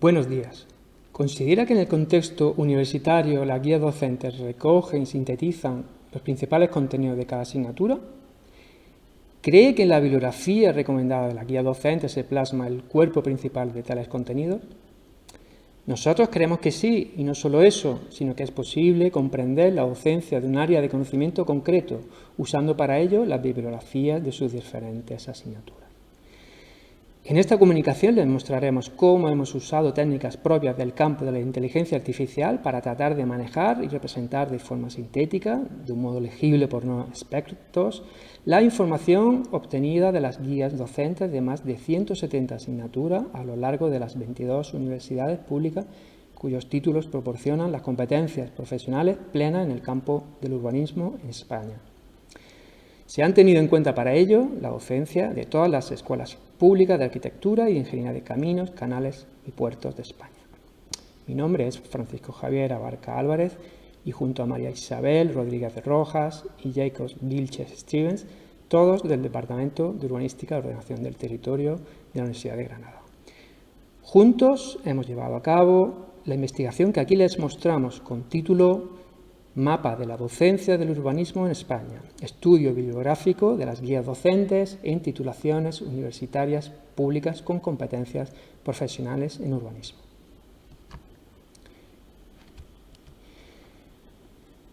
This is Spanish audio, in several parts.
Buenos días. ¿Considera que en el contexto universitario las guías docentes recogen y sintetizan los principales contenidos de cada asignatura? ¿Cree que en la bibliografía recomendada de la guía docente se plasma el cuerpo principal de tales contenidos? Nosotros creemos que sí, y no solo eso, sino que es posible comprender la docencia de un área de conocimiento concreto, usando para ello las bibliografías de sus diferentes asignaturas. En esta comunicación les mostraremos cómo hemos usado técnicas propias del campo de la inteligencia artificial para tratar de manejar y representar de forma sintética, de un modo legible por no expertos, la información obtenida de las guías docentes de más de 170 asignaturas a lo largo de las 22 universidades públicas cuyos títulos proporcionan las competencias profesionales plenas en el campo del urbanismo en España. Se han tenido en cuenta para ello la docencia de todas las escuelas públicas de arquitectura y de ingeniería de caminos, canales y puertos de España. Mi nombre es Francisco Javier Abarca Álvarez y junto a María Isabel Rodríguez de Rojas y Jacob Vilches Stevens, todos del Departamento de Urbanística y Ordenación del Territorio de la Universidad de Granada. Juntos hemos llevado a cabo la investigación que aquí les mostramos con título Mapa de la docencia del urbanismo en España, estudio bibliográfico de las guías docentes en titulaciones universitarias públicas con competencias profesionales en urbanismo.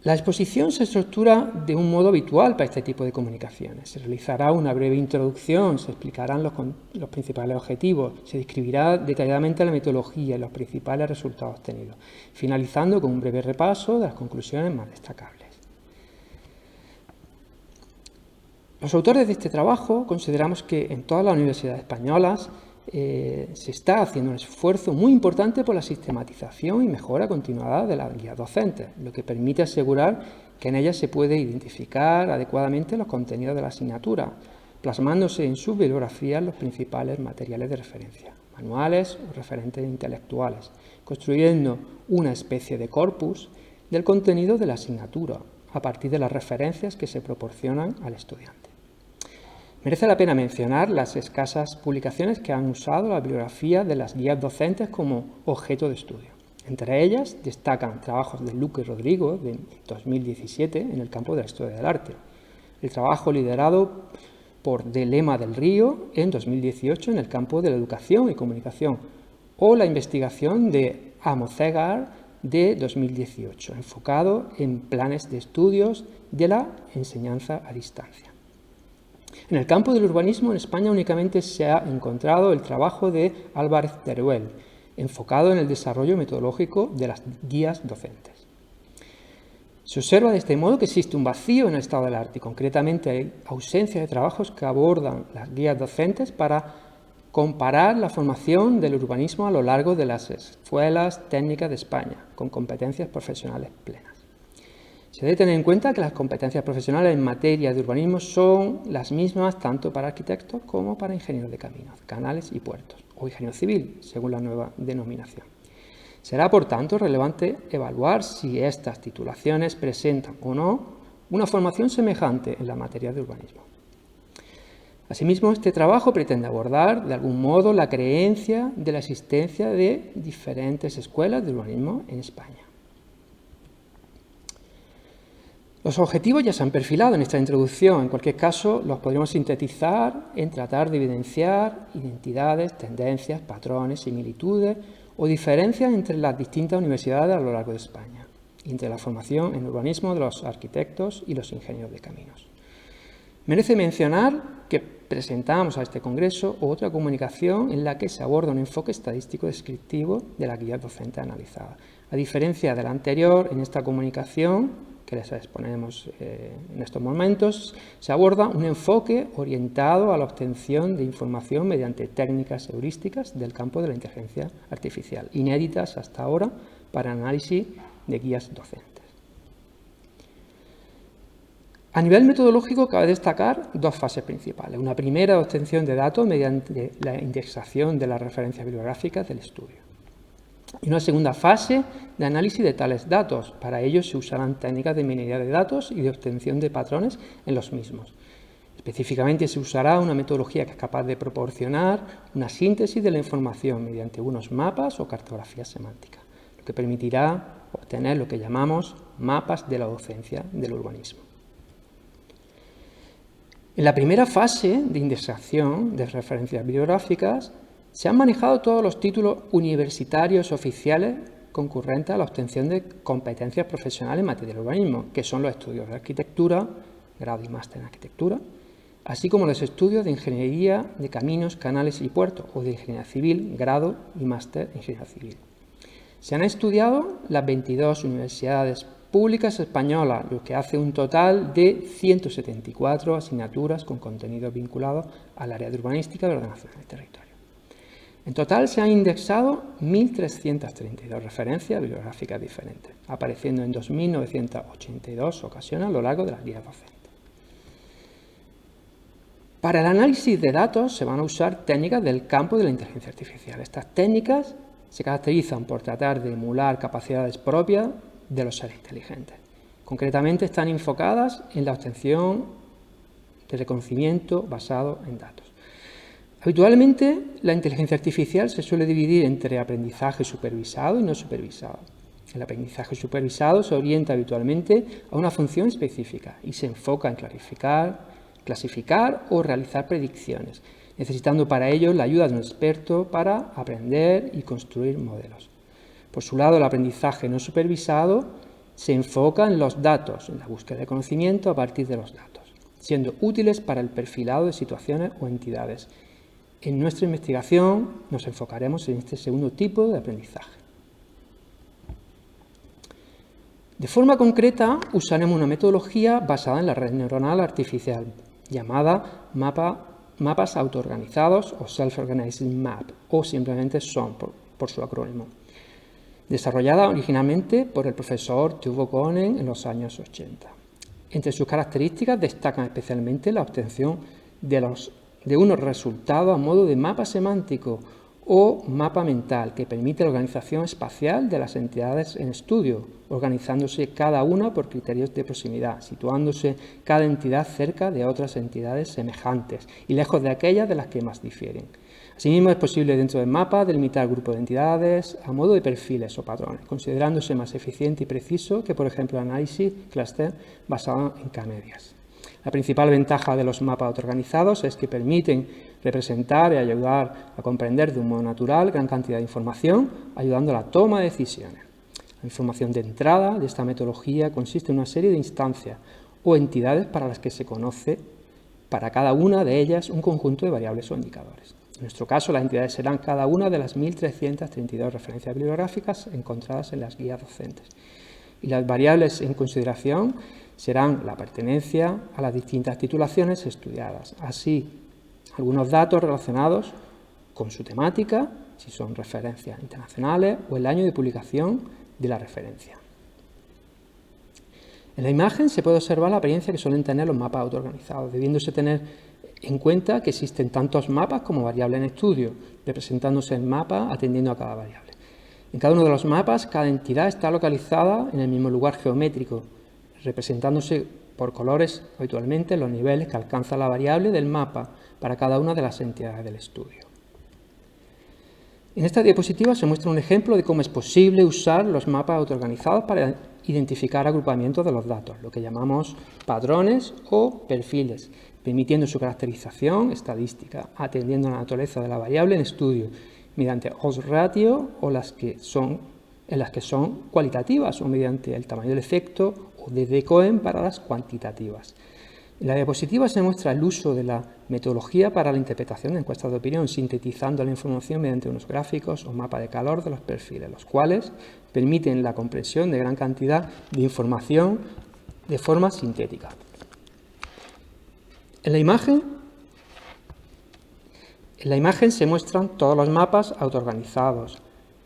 La exposición se estructura de un modo habitual para este tipo de comunicaciones. Se realizará una breve introducción, se explicarán los principales objetivos, se describirá detalladamente la metodología y los principales resultados obtenidos, finalizando con un breve repaso de las conclusiones más destacables. Los autores de este trabajo consideramos que en todas las universidades españolas se está haciendo un esfuerzo muy importante por la sistematización y mejora continuada de las guías docentes, lo que permite asegurar que en ellas se puede identificar adecuadamente los contenidos de la asignatura, plasmándose en sus bibliografías los principales materiales de referencia, manuales o referentes intelectuales, construyendo una especie de corpus del contenido de la asignatura a partir de las referencias que se proporcionan al estudiante. Merece la pena mencionar las escasas publicaciones que han usado la bibliografía de las guías docentes como objeto de estudio. Entre ellas destacan trabajos de Luque y Rodrigo de 2017 en el campo de la historia del arte, el trabajo liderado por De Lema del Río en 2018 en el campo de la educación y comunicación, o la investigación de Amocegar de 2018, enfocado en planes de estudios de la enseñanza a distancia. En el campo del urbanismo en España únicamente se ha encontrado el trabajo de Álvarez Teruel, enfocado en el desarrollo metodológico de las guías docentes. Se observa de este modo que existe un vacío en el estado del arte y concretamente hay ausencia de trabajos que abordan las guías docentes para comparar la formación del urbanismo a lo largo de las escuelas técnicas de España, con competencias profesionales plenas. Se debe tener en cuenta que las competencias profesionales en materia de urbanismo son las mismas tanto para arquitectos como para ingenieros de caminos, canales y puertos, o ingeniero civil, según la nueva denominación. Será, por tanto, relevante evaluar si estas titulaciones presentan o no una formación semejante en la materia de urbanismo. Asimismo, este trabajo pretende abordar, de algún modo, la creencia de la existencia de diferentes escuelas de urbanismo en España. Los objetivos ya se han perfilado en esta introducción, en cualquier caso los podríamos sintetizar en tratar de evidenciar identidades, tendencias, patrones, similitudes o diferencias entre las distintas universidades a lo largo de España, y entre la formación en urbanismo de los arquitectos y los ingenieros de caminos. Merece mencionar que presentamos a este congreso otra comunicación en la que se aborda un enfoque estadístico descriptivo de la guía docente analizada. A diferencia de la anterior, en esta comunicación que les exponemos en estos momentos, se aborda un enfoque orientado a la obtención de información mediante técnicas heurísticas del campo de la inteligencia artificial, inéditas hasta ahora para análisis de guías docentes. A nivel metodológico cabe destacar dos fases principales. Una primera, obtención de datos mediante la indexación de las referencias bibliográficas del estudio. Y una segunda fase de análisis de tales datos. Para ello se usarán técnicas de minería de datos y de obtención de patrones en los mismos. Específicamente se usará una metodología que es capaz de proporcionar una síntesis de la información mediante unos mapas o cartografías semánticas, lo que permitirá obtener lo que llamamos mapas de la docencia del urbanismo. En la primera fase de indexación de referencias bibliográficas se han manejado todos los títulos universitarios oficiales concurrentes a la obtención de competencias profesionales en materia de urbanismo, que son los estudios de arquitectura, grado y máster en arquitectura, así como los estudios de ingeniería de caminos, canales y puertos, o de ingeniería civil, grado y máster en ingeniería civil. Se han estudiado las 22 universidades públicas españolas, lo que hace un total de 174 asignaturas con contenidos vinculados al área de urbanística y ordenación del territorio. En total se han indexado 1.332 referencias bibliográficas diferentes, apareciendo en 2.982 ocasiones a lo largo de las guías docentes. Para el análisis de datos se van a usar técnicas del campo de la inteligencia artificial. Estas técnicas se caracterizan por tratar de emular capacidades propias de los seres inteligentes. Concretamente están enfocadas en la obtención de reconocimiento basado en datos. Habitualmente la inteligencia artificial se suele dividir entre aprendizaje supervisado y no supervisado. El aprendizaje supervisado se orienta habitualmente a una función específica y se enfoca en clasificar o realizar predicciones, necesitando para ello la ayuda de un experto para aprender y construir modelos. Por su lado, el aprendizaje no supervisado se enfoca en los datos, en la búsqueda de conocimiento a partir de los datos, siendo útiles para el perfilado de situaciones o entidades. En nuestra investigación nos enfocaremos en este segundo tipo de aprendizaje. De forma concreta, usaremos una metodología basada en la red neuronal artificial, llamada mapas autoorganizados o Self-Organizing Map, o simplemente SOM por su acrónimo, desarrollada originalmente por el profesor Tuvo Koenen en los años 80. Entre sus características destacan especialmente la obtención de unos resultados a modo de mapa semántico o mapa mental que permite la organización espacial de las entidades en estudio, organizándose cada una por criterios de proximidad, situándose cada entidad cerca de otras entidades semejantes y lejos de aquellas de las que más difieren. Asimismo, es posible dentro del mapa delimitar grupos de entidades a modo de perfiles o patrones, considerándose más eficiente y preciso que, por ejemplo, el análisis cluster basado en K-medias. La principal ventaja de los mapas autoorganizados es que permiten representar y ayudar a comprender de un modo natural gran cantidad de información, ayudando a la toma de decisiones. La información de entrada de esta metodología consiste en una serie de instancias o entidades para las que se conoce para cada una de ellas un conjunto de variables o indicadores. En nuestro caso, las entidades serán cada una de las 1.332 referencias bibliográficas encontradas en las guías docentes. Y las variables en consideración serán la pertenencia a las distintas titulaciones estudiadas, así algunos datos relacionados con su temática, si son referencias internacionales, o el año de publicación de la referencia. En la imagen se puede observar la apariencia que suelen tener los mapas autoorganizados, debiéndose tener en cuenta que existen tantos mapas como variables en estudio, representándose el mapa atendiendo a cada variable. En cada uno de los mapas, cada entidad está localizada en el mismo lugar geométrico, representándose por colores habitualmente los niveles que alcanza la variable del mapa para cada una de las entidades del estudio. En esta diapositiva se muestra un ejemplo de cómo es posible usar los mapas autoorganizados para identificar agrupamientos de los datos, lo que llamamos patrones o perfiles, permitiendo su caracterización estadística, atendiendo a la naturaleza de la variable en estudio, mediante odds ratio o en las que son cualitativas o mediante el tamaño del efecto o de Cohen para las cuantitativas. En la diapositiva se muestra el uso de la metodología para la interpretación de encuestas de opinión, sintetizando la información mediante unos gráficos o mapa de calor de los perfiles, los cuales permiten la comprensión de gran cantidad de información de forma sintética. En la imagen se muestran todos los mapas autoorganizados,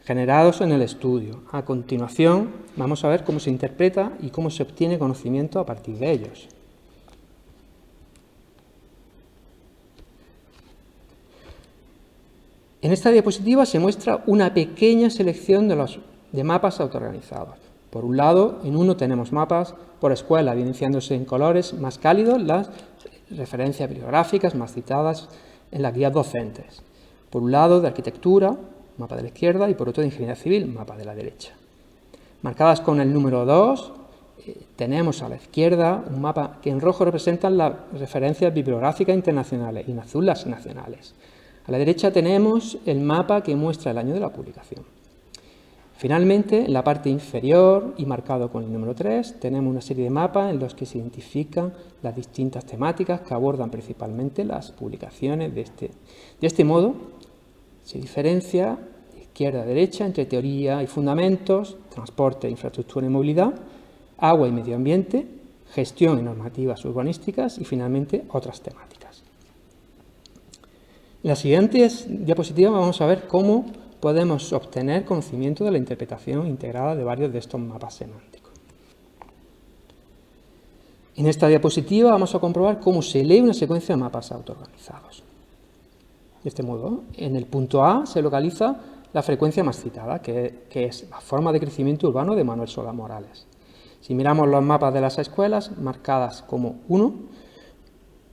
generados en el estudio. A continuación, vamos a ver cómo se interpreta y cómo se obtiene conocimiento a partir de ellos. En esta diapositiva se muestra una pequeña selección de mapas autoorganizados. Por un lado, en uno tenemos mapas por escuela, evidenciándose en colores más cálidos las referencias bibliográficas más citadas en las guías docentes. Por un lado, de arquitectura, mapa de la izquierda, y por otro, de ingeniería civil, mapa de la derecha. Marcadas con el número 2, tenemos a la izquierda un mapa que en rojo representan las referencias bibliográficas internacionales y en azul las nacionales. A la derecha tenemos el mapa que muestra el año de la publicación. Finalmente, en la parte inferior y marcado con el número 3, tenemos una serie de mapas en los que se identifican las distintas temáticas que abordan principalmente las publicaciones de este modo. Se diferencia de izquierda a derecha entre teoría y fundamentos, transporte, infraestructura y movilidad, agua y medio ambiente, gestión y normativas urbanísticas y finalmente otras temáticas. En las siguientes diapositivas vamos a ver cómo podemos obtener conocimiento de la interpretación integrada de varios de estos mapas semánticos. En esta diapositiva vamos a comprobar cómo se lee una secuencia de mapas autoorganizados. De este modo, en el punto A se localiza la frecuencia más citada, que es la forma de crecimiento urbano de Manuel Solá Morales. Si miramos los mapas de las escuelas marcadas como 1,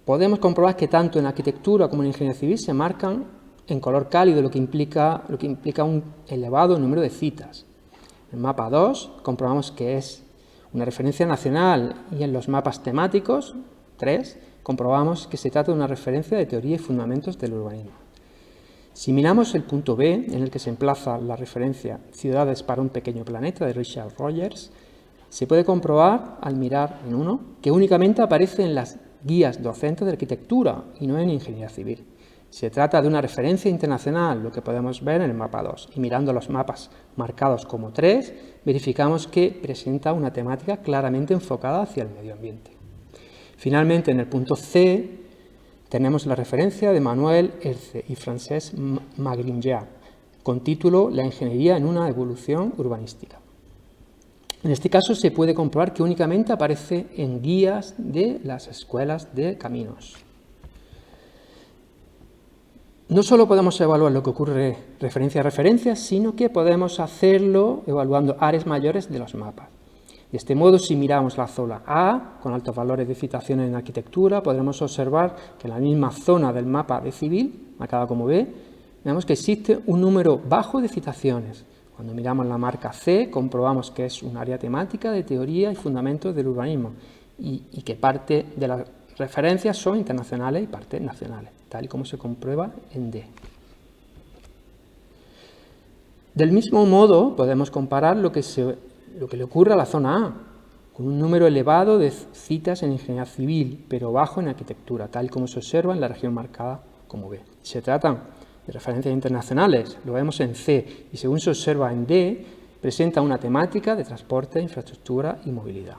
podemos comprobar que tanto en arquitectura como en ingeniería civil se marcan en color cálido, lo que implica un elevado número de citas. En el mapa 2 comprobamos que es una referencia nacional y en los mapas temáticos 3 comprobamos que se trata de una referencia de teoría y fundamentos del urbanismo. Si miramos el punto B, en el que se emplaza la referencia Ciudades para un pequeño planeta de Richard Rogers, se puede comprobar al mirar en 1 que únicamente aparece en las guías docentes de arquitectura y no en ingeniería civil. Se trata de una referencia internacional, lo que podemos ver en el mapa 2. Y mirando los mapas marcados como 3, verificamos que presenta una temática claramente enfocada hacia el medio ambiente. Finalmente, en el punto C, tenemos la referencia de Manuel Herce y Francesc Magrinyà, con título La ingeniería en una evolución urbanística. En este caso se puede comprobar que únicamente aparece en guías de las escuelas de caminos. No solo podemos evaluar lo que ocurre referencia a referencia, sino que podemos hacerlo evaluando áreas mayores de los mapas. De este modo, si miramos la zona A, con altos valores de citaciones en arquitectura, podremos observar que en la misma zona del mapa de civil, marcada como B, vemos que existe un número bajo de citaciones. Cuando miramos la marca C, comprobamos que es un área temática de teoría y fundamentos del urbanismo y que parte de las referencias son internacionales y parte nacionales, tal y como se comprueba en D. Del mismo modo, podemos comparar lo que le ocurre a la zona A, con un número elevado de citas en ingeniería civil, pero bajo en arquitectura, tal como se observa en la región marcada como B. Se tratan de referencias internacionales, lo vemos en C, y según se observa en D, presenta una temática de transporte, infraestructura y movilidad.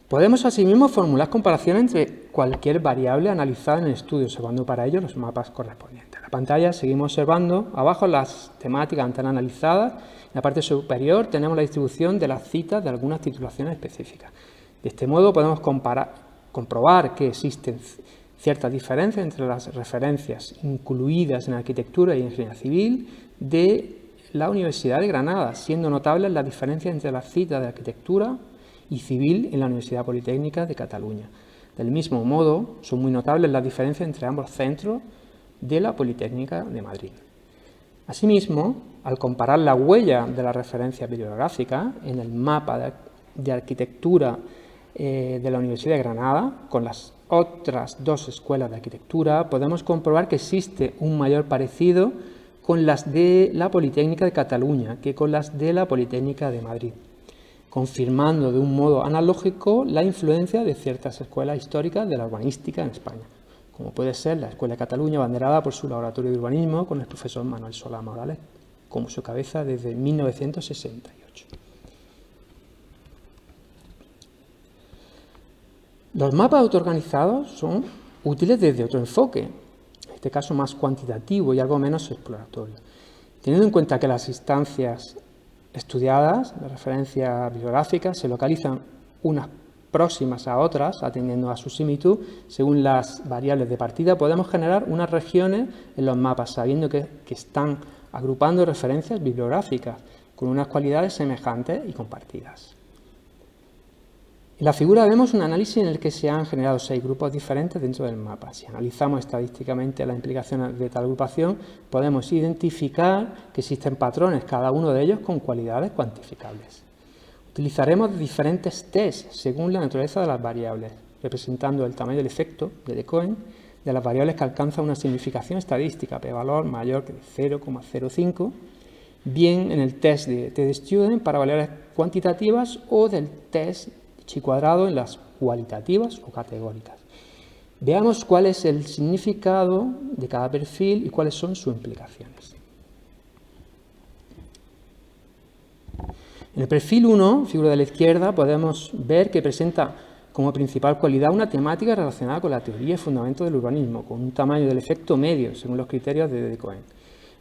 Podemos asimismo formular comparaciones entre cualquier variable analizada en el estudio, observando para ello los mapas correspondientes. En la pantalla seguimos observando abajo las temáticas antes analizadas. En la parte superior tenemos la distribución de las citas de algunas titulaciones específicas. De este modo podemos comprobar que existen ciertas diferencias entre las referencias incluidas en arquitectura y ingeniería civil de la Universidad de Granada, siendo notables las diferencias entre las citas de arquitectura y civil en la Universidad Politécnica de Cataluña. Del mismo modo, son muy notables las diferencias entre ambos centros de la Politécnica de Madrid. Asimismo, al comparar la huella de la referencia bibliográfica en el mapa de arquitectura de la Universidad de Granada con las otras dos escuelas de arquitectura, podemos comprobar que existe un mayor parecido con las de la Politécnica de Cataluña que con las de la Politécnica de Madrid, confirmando de un modo analógico la influencia de ciertas escuelas históricas de la urbanística en España, como puede ser la Escuela de Cataluña, abanderada por su laboratorio de urbanismo con el profesor Manuel Solá Morales como su cabeza desde 1968. Los mapas autoorganizados son útiles desde otro enfoque, en este caso más cuantitativo y algo menos exploratorio. Teniendo en cuenta que las instancias estudiadas de referencia bibliográfica se localizan unas próximas a otras, atendiendo a su similitud, según las variables de partida, podemos generar unas regiones en los mapas, sabiendo que están agrupando referencias bibliográficas con unas cualidades semejantes y compartidas. En la figura vemos un análisis en el que se han generado 6 grupos diferentes dentro del mapa. Si analizamos estadísticamente las implicaciones de tal agrupación, podemos identificar que existen patrones, cada uno de ellos con cualidades cuantificables. Utilizaremos diferentes tests según la naturaleza de las variables, representando el tamaño del efecto de De Cohen de las variables que alcanzan una significación estadística, p-valor mayor que 0,05, bien en el test de TD-Student para variables cuantitativas o del test chi cuadrado en las cualitativas o categóricas. Veamos cuál es el significado de cada perfil y cuáles son sus implicaciones. En el perfil 1, figura de la izquierda, podemos ver que presenta como principal cualidad una temática relacionada con la teoría y fundamentos del urbanismo, con un tamaño del efecto medio, según los criterios de De Cohen.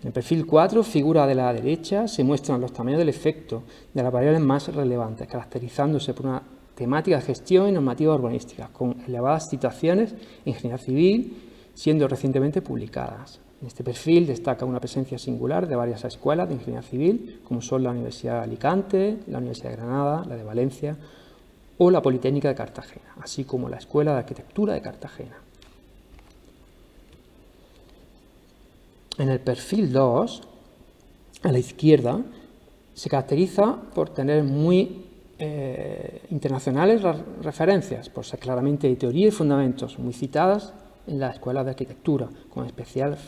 En el perfil 4, figura de la derecha, se muestran los tamaños del efecto de las variables más relevantes, caracterizándose por una temática de gestión y normativa urbanística, con elevadas citaciones en ingeniería civil, siendo recientemente publicadas. En este perfil destaca una presencia singular de varias escuelas de ingeniería civil, como son la Universidad de Alicante, la Universidad de Granada, la de Valencia o la Politécnica de Cartagena, así como la Escuela de Arquitectura de Cartagena. En el perfil 2, a la izquierda, se caracteriza por tener muy internacionales referencias, por ser claramente de teoría y fundamentos, muy citadas en las escuelas de arquitectura, con especial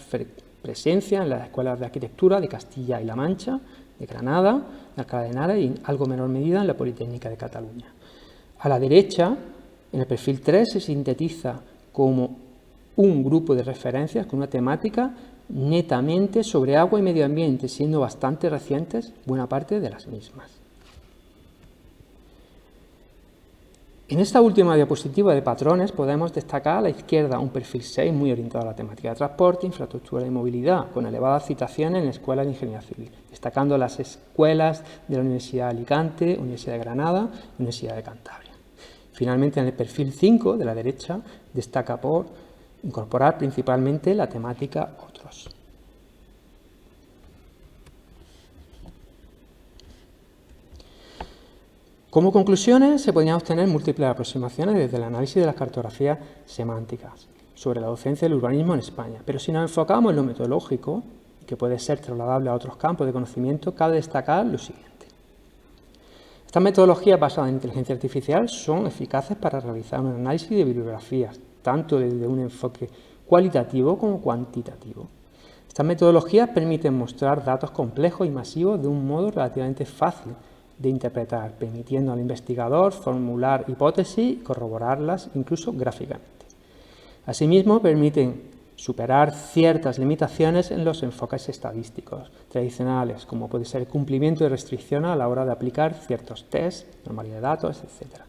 presencia en las escuelas de arquitectura de Castilla y La Mancha, de Granada, de Alcalá de Henares y en algo menor medida en la Politécnica de Cataluña. A la derecha, en el perfil 3, se sintetiza como un grupo de referencias con una temática netamente sobre agua y medio ambiente, siendo bastante recientes buena parte de las mismas. En esta última diapositiva de patrones podemos destacar a la izquierda un perfil 6 muy orientado a la temática de transporte, infraestructura y movilidad, con elevadas citaciones en la Escuela de Ingeniería Civil, destacando las escuelas de la Universidad de Alicante, Universidad de Granada y Universidad de Cantabria. Finalmente, en el perfil 5 de la derecha destaca por incorporar principalmente la temática otros. Como conclusiones, se podrían obtener múltiples aproximaciones desde el análisis de las cartografías semánticas sobre la docencia del urbanismo en España, pero si nos enfocamos en lo metodológico, que puede ser trasladable a otros campos de conocimiento, cabe destacar lo siguiente. Estas metodologías basadas en inteligencia artificial son eficaces para realizar un análisis de bibliografías, tanto desde un enfoque cualitativo como cuantitativo. Estas metodologías permiten mostrar datos complejos y masivos de un modo relativamente fácil de interpretar, permitiendo al investigador formular hipótesis y corroborarlas incluso gráficamente. Asimismo, permiten superar ciertas limitaciones en los enfoques estadísticos tradicionales, como puede ser el cumplimiento de restricciones a la hora de aplicar ciertos tests, normalidad de datos, etc.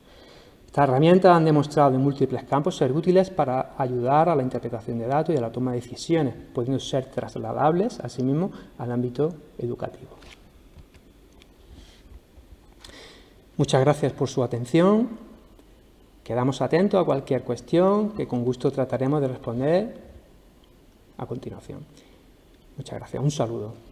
Estas herramientas han demostrado en múltiples campos ser útiles para ayudar a la interpretación de datos y a la toma de decisiones, pudiendo ser trasladables, asimismo, al ámbito educativo. Muchas gracias por su atención. Quedamos atentos a cualquier cuestión que con gusto trataremos de responder a continuación. Muchas gracias. Un saludo.